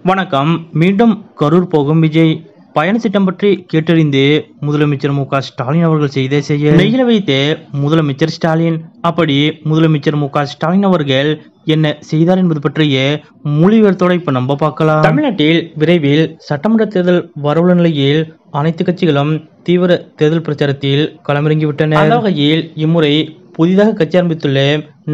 வணக்கம். மீண்டும் கரூர் போகும் விஜய். பயண திட்டம் பற்றி கேட்டறிந்து முதலமைச்சர் மு க ஸ்டாலின் அவர்கள் செய்த செயல் நெகிழ வைத்த முதலமைச்சர் ஸ்டாலின். அப்படி முதலமைச்சர் மு க ஸ்டாலின் அவர்கள் என்ன செய்தார் என்பது பற்றிய முழு விவரத்தோட இப்ப நம்ம பார்க்கலாம். தமிழ்நாட்டில் விரைவில் சட்டமன்ற தேர்தல் வரவுள்ள நிலையில் அனைத்து கட்சிகளும் தீவிர தேர்தல் பிரச்சாரத்தில் களமிறங்கிவிட்டனர். அந்த வகையில் இம்முறை புதிதாக கட்சி ஆரம்பித்துள்ள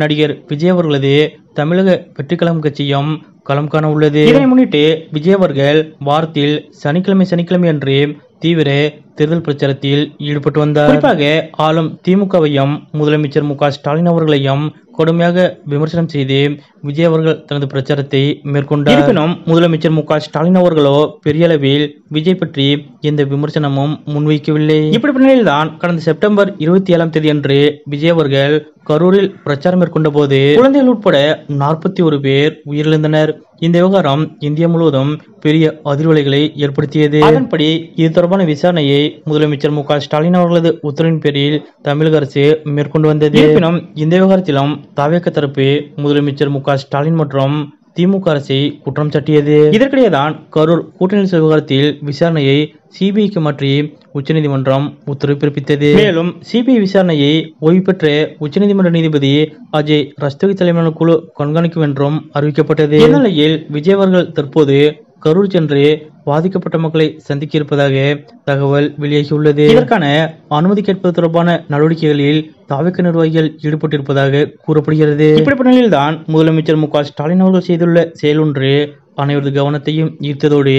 நடிகர் விஜய் அவர்களது தமிழக வெற்றிக்கழகம் கட்சியும் களம் காண உள்ளது. இதனை முன்னிட்டு விஜய் அவர்கள் வாரத்தில் சனிக்கிழமை அன்று தீவிர தேர்தல் பிரச்சாரத்தில் ஈடுபட்டு வந்தார். குறிப்பாக ஆளும் திமுகவையும் முதலமைச்சர் மு க ஸ்டாலின் அவர்களையும் கடுமையாக விமர்சனம் செய்து விஜய் அவர்கள் தனது பிரச்சாரத்தை மேற்கொண்டார். இருப்பினும் முதலமைச்சர் மு க ஸ்டாலின் அவர்களோ பெரிய அளவில் விஜய் பற்றி எந்த விமர்சனமும் முன்வைக்கவில்லை. இப்படி நிலையில்தான் கடந்த செப்டம்பர் 27ஆம் தேதி அன்று விஜய் அவர்கள் கரூரில் பிரச்சாரம் மேற்கொண்ட போது குழந்தைகள் உட்பட 41 பேர் உயிரிழந்தனர். இந்த விவகாரம் இந்தியா முழுவதும் பெரிய அதிர்வலைகளை ஏற்படுத்தியது. அதன்படி இது தொடர்பான விசாரணையை முதலமைச்சர் மு க ஸ்டாலின் அவர்களது உத்தரவின் பேரில் தமிழக அரசு மேற்கொண்டு வந்தது. இருப்பினும் இந்த விவகாரத்திலும் தவிக தரப்பு முதலமைச்சர் மு க ஸ்டாலின் மற்றும் திமுக அரசை குற்றம் சாட்டியது. இதற்கிடையேதான் கரூர் கூட்டணி விவகாரத்தில் விசாரணையை சிபிஐக்கு மாற்றி உச்சநீதிமன்றம் உத்தரவு பிறப்பித்தது. மேலும் சிபிஐ விசாரணையை ஓய்வு பெற்ற உச்சநீதிமன்ற நீதிபதி அஜய் ரஸ்தோகி தலைமையிலான குழு கண்காணிக்கும் என்றும் அறிவிக்கப்பட்டது. இந்நிலையில் விஜய் அவர்கள் தற்போது கரூர் சென்று பாதிக்கப்பட்ட மக்களை சந்திக்க இருப்பதாக தகவல் வெளியாகியுள்ளது. இதற்கான அனுமதி கேட்பது தொடர்பான நடவடிக்கைகளில் தவிக நிர்வாகிகள் ஈடுபட்டிருப்பதாக கூறப்படுகிறது. இப்படிப்பட்ட நிலையில்தான் முதலமைச்சர் மு க ஸ்டாலின் அவர்கள் செய்துள்ள செயல் ஒன்று அனைவரது கவனத்தையும் ஈர்த்ததோடு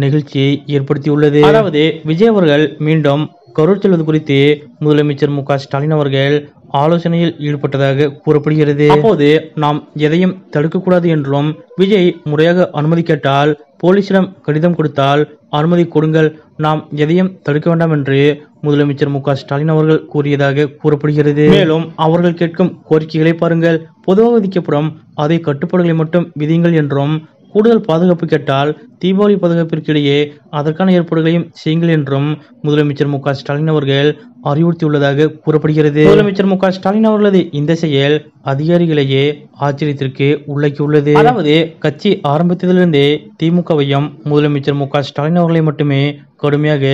நிகழ்ச்சியை ஏற்படுத்தியுள்ளது. அதாவது விஜய் அவர்கள் மீண்டும் கரூர் செல்வது குறித்து முதலமைச்சர் மு க ஸ்டாலின் அவர்கள் ஆலோசனையில் ஈடுபட்டதாக கூறப்படுகிறது. அப்போது நாம் எதையும் தடுக்கக்கூடாது என்றும் விஜய் முறையாக அனுமதி கேட்டால் போலீசிடம் கடிதம் கொடுத்தால் அனுமதி கொடுங்கள், நாம் எதையும் தடுக்க வேண்டாம் என்று முதலமைச்சர் மு க ஸ்டாலின் அவர்கள் கூறியதாக கூறப்படுகிறது. மேலும் அவர்கள் கேட்கும் கோரிக்கைகளை பாருங்கள், பொதுவாக விதிக்கப்படும் அதே கட்டுப்பாடுகளை மட்டும் விதியுங்கள் என்றும் கூடுதல் பாதுகாப்பு கேட்டால் தீபாவளி பாதுகாப்பிற்கிடையே அதற்கான ஏற்பாடுகளையும் செய்யுங்கள் என்றும் முதலமைச்சர் மு க ஸ்டாலின் அவர்கள் அறிவுறுத்தியுள்ளதாக கூறப்படுகிறது. முதலமைச்சர் மு க ஸ்டாலின் அவர்களது இந்த செயல் அதிகாரிகளையே ஆச்சரியத்திற்கு உள்ளாக்கியுள்ளது. அதாவது கட்சி ஆரம்பித்ததிலிருந்தே திமுகவையும் முதலமைச்சர் மு க ஸ்டாலின் அவர்களை மட்டுமே கடுமையாக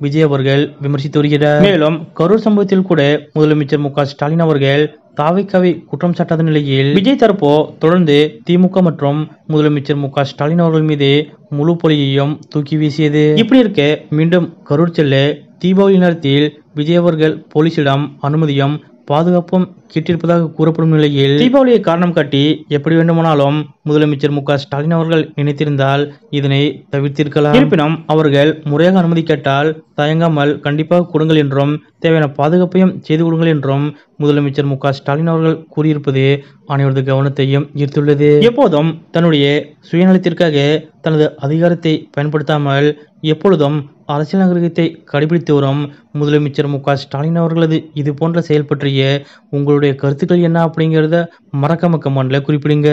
விஜய் அவர்கள் விமர்சித்து வருகிறார். மேலும் கரூர் சம்பவத்தில் கூட முதலமைச்சர் மு க ஸ்டாலின் அவர்கள் தாவைக்காவை குற்றம் சாட்டாத நிலையில் விஜய் தரப்போ தொடர்ந்து திமுக மற்றும் முதலமைச்சர் மு க ஸ்டாலின் அவர்கள் மீது முழு பொலியையும் தூக்கி வீசியது. இப்படி இருக்க மீண்டும் கரூர் செல்ல தீபாவளி நேரத்தில் விஜய் அவர்கள் போலீசிடம் அனுமதியும் பாதுகாப்பும் கேட்டிருப்பதாக கூறப்படும் நிலையில் தீபாவளியை காரணம் காட்டி எப்படி வேண்டுமானாலும் முதலமைச்சர் மு க ஸ்டாலின் அவர்கள் நினைத்திருந்தால் இதனை தவிர்த்திருக்கலாம். இருப்பினும் அவர்கள் முறையாக அனுமதி கேட்டால் தயங்காமல் கண்டிப்பாக கொடுங்கள் என்றும் தேவையான பாதுகாப்பையும் செய்து கொடுங்கள் என்றும் முதலமைச்சர் மு க ஸ்டாலின் அவர்கள் கூறியிருப்பது அனைவரது கவனத்தையும் ஈர்த்துள்ளது. எப்போதும் தன்னுடைய சுயநலத்திற்காக தனது அதிகாரத்தை பயன்படுத்தாமல் எப்பொழுதும் அரசியல் நாகரிகத்தை கடைபிடித்து வரும் முதலமைச்சர் மு க ஸ்டாலின் அவர்களது இது போன்ற செயல் பற்றிய உங்களுடைய கருத்துக்கள் என்ன அப்படிங்கிறத மறக்காம கமெண்ட்ல குறிப்பிடுங்க.